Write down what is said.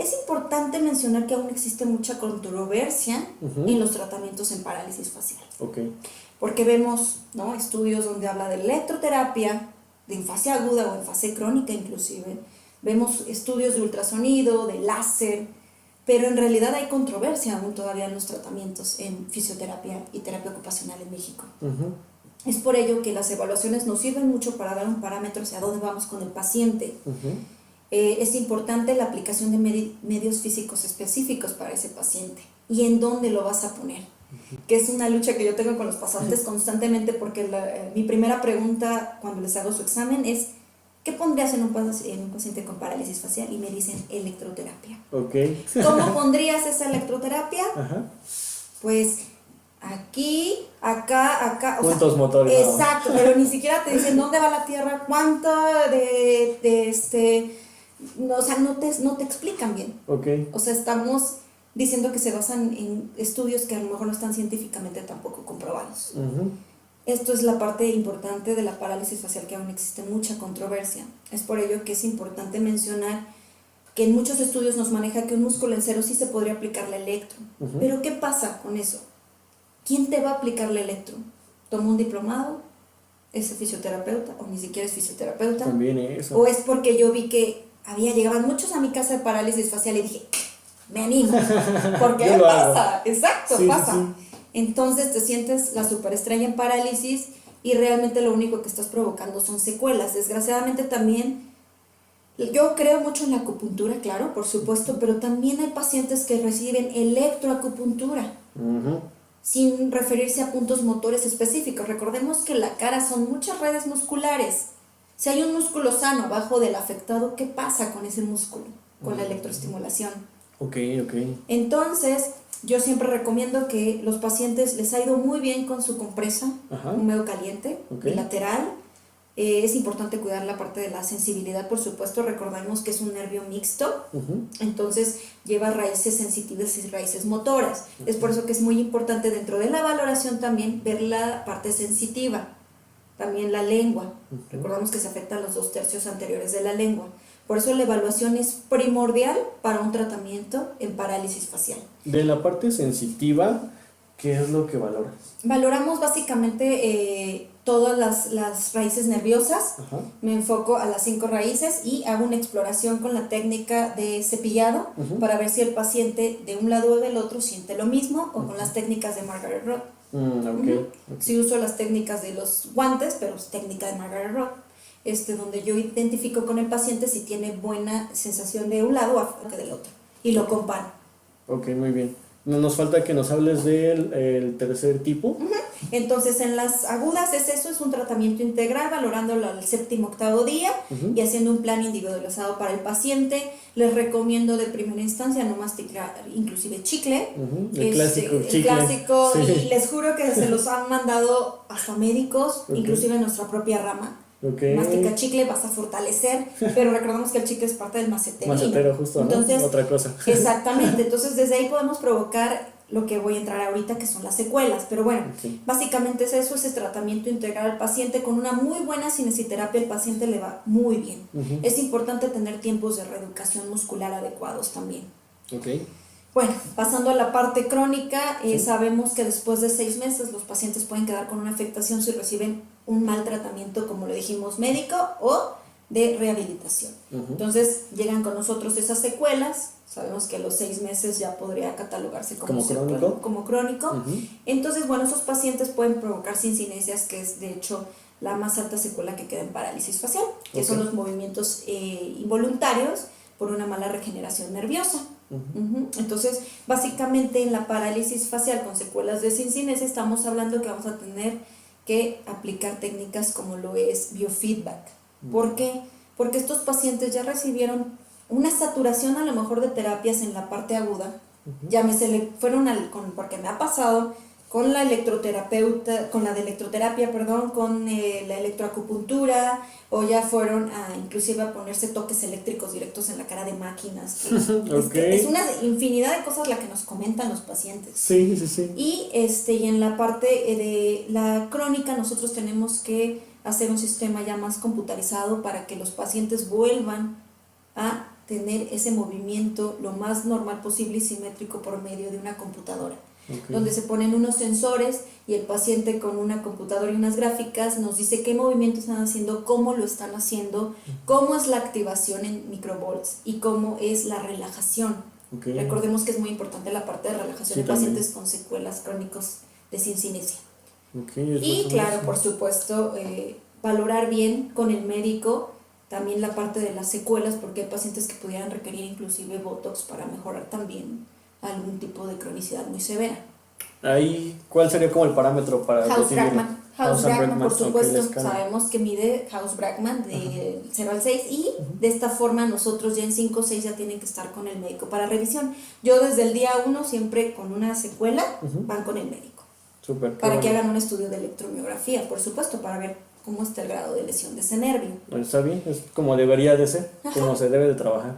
Es importante mencionar que aún existe mucha controversia en los tratamientos en parálisis facial. Porque vemos, ¿no?, estudios donde habla de electroterapia, de en fase aguda o en fase crónica inclusive. Vemos estudios de ultrasonido, de láser, pero en realidad hay controversia aún todavía en los tratamientos en fisioterapia y terapia ocupacional en México. Es por ello que las evaluaciones nos sirven mucho para dar un parámetro hacia dónde vamos con el paciente. Es importante la aplicación de medios físicos específicos para ese paciente y en dónde lo vas a poner, que es una lucha que yo tengo con los pacientes constantemente, porque mi primera pregunta cuando les hago su examen es: ¿qué pondrías en un paciente con parálisis facial? Y me dicen electroterapia. ¿Cómo pondrías esa electroterapia? Pues aquí, acá. Puntos motores. Exacto, pero ni siquiera te dicen dónde va la tierra, cuánto no, o sea, no te explican bien. O sea, estamos diciendo que se basan en estudios que a lo mejor no están científicamente tampoco comprobados. Esto es la parte importante de la parálisis facial, que aún existe mucha controversia. Es por ello que es importante mencionar que en muchos estudios nos maneja que un músculo en cero sí se podría aplicar la electro. Pero ¿qué pasa con eso? ¿Quién te va a aplicar la electro? ¿Tomó un diplomado? ¿Es fisioterapeuta? ¿O ni siquiera es fisioterapeuta? También eso. ¿O es porque yo vi que llegaban muchos a mi casa de parálisis facial y dije, me animo? Porque pasa, exacto, pasa. Sí. Entonces te sientes la superestrella en parálisis y realmente lo único que estás provocando son secuelas. Desgraciadamente también, yo creo mucho en la acupuntura, claro, por supuesto, pero también hay pacientes que reciben electroacupuntura sin referirse a puntos motores específicos. Recordemos que la cara son muchas redes musculares. Si hay un músculo sano abajo del afectado, ¿qué pasa con ese músculo? Con la electroestimulación. Entonces, yo siempre recomiendo que los pacientes les ha ido muy bien con su compresa húmedo caliente, bilateral. Es importante cuidar la parte de la sensibilidad, por supuesto. Recordemos que es un nervio mixto, entonces lleva raíces sensitivas y raíces motoras. Es por eso que es muy importante dentro de la valoración también ver la parte sensitiva, también la lengua. Recordamos que se afectan los 2/3 anteriores de la lengua. Por eso la evaluación es primordial para un tratamiento en parálisis facial. De la parte sensitiva, ¿qué es lo que valoras? Valoramos básicamente todas las raíces nerviosas. Me enfoco a las 5 raíces y hago una exploración con la técnica de cepillado para ver si el paciente de un lado o del otro siente lo mismo, o con las técnicas de Margaret Roth. Sí uso las técnicas de los guantes, pero es técnica de Margaret Roth, donde yo identifico con el paciente si tiene buena sensación de un lado o del otro y lo comparo. Muy bien. Nos falta que nos hables del tercer tipo. Entonces, en las agudas es un tratamiento integral, valorándolo al 7º, 8º día y haciendo un plan individualizado para el paciente. Les recomiendo de primera instancia no masticar inclusive chicle. El clásico chicle. El clásico, sí. Y les juro que se los han mandado hasta médicos, inclusive en nuestra propia rama. Mastica chicle, vas a fortalecer, pero recordemos que el chicle es parte del macetero, justo, entonces, ¿no? Otra cosa. Exactamente, entonces desde ahí podemos provocar lo que voy a entrar ahorita, que son las secuelas. Pero bueno, básicamente es eso, ese tratamiento integral al paciente. Con una muy buena cinesiterapia el paciente le va muy bien. Es importante tener tiempos de reeducación muscular adecuados también. Bueno, pasando a la parte crónica, sabemos que después de 6 meses los pacientes pueden quedar con una afectación si reciben un mal tratamiento, como lo dijimos, médico o de rehabilitación. Entonces llegan con nosotros esas secuelas. Sabemos que a los 6 meses ya podría catalogarse como crónico. Entonces, bueno, esos pacientes pueden provocar sincinesias, que es de hecho la más alta secuela que queda en parálisis facial, que son los movimientos involuntarios por una mala regeneración nerviosa. Entonces, básicamente en la parálisis facial con secuelas de sincinesia estamos hablando que vamos a tener que aplicar técnicas como lo es biofeedback. ¿Por qué? Porque estos pacientes ya recibieron una saturación a lo mejor de terapias en la parte aguda. Porque me ha pasado con la electroterapia, con la electroacupuntura, o ya fueron inclusive a ponerse toques eléctricos directos en la cara de máquinas. Es una infinidad de cosas la que nos comentan los pacientes. Sí. Y en la parte de la crónica nosotros tenemos que hacer un sistema ya más computarizado para que los pacientes vuelvan a tener ese movimiento lo más normal posible y simétrico por medio de una computadora, donde se ponen unos sensores y el paciente con una computadora y unas gráficas nos dice qué movimientos están haciendo, cómo lo están haciendo, cómo es la activación en microvolts y cómo es la relajación. Recordemos que es muy importante la parte de relajación de pacientes con secuelas crónicos de cincinesia. Y claro, por supuesto, valorar bien con el médico también la parte de las secuelas, porque hay pacientes que pudieran requerir inclusive Botox para mejorar también algún tipo de cronicidad muy severa. Ahí, ¿cuál sería como el parámetro para Haus-Brackmann. Haus-Brackmann, por supuesto, sabemos que mide Haus-Brackmann de 0 al 6 y de esta forma nosotros ya en 5 o 6 ya tienen que estar con el médico para revisión. Yo desde el día 1 siempre con una secuela van con el médico. Para que hagan un estudio de electromiografía, por supuesto, para ver cómo está el grado de lesión de ese nervio. Está bien, es como debería de ser, como se debe de trabajar.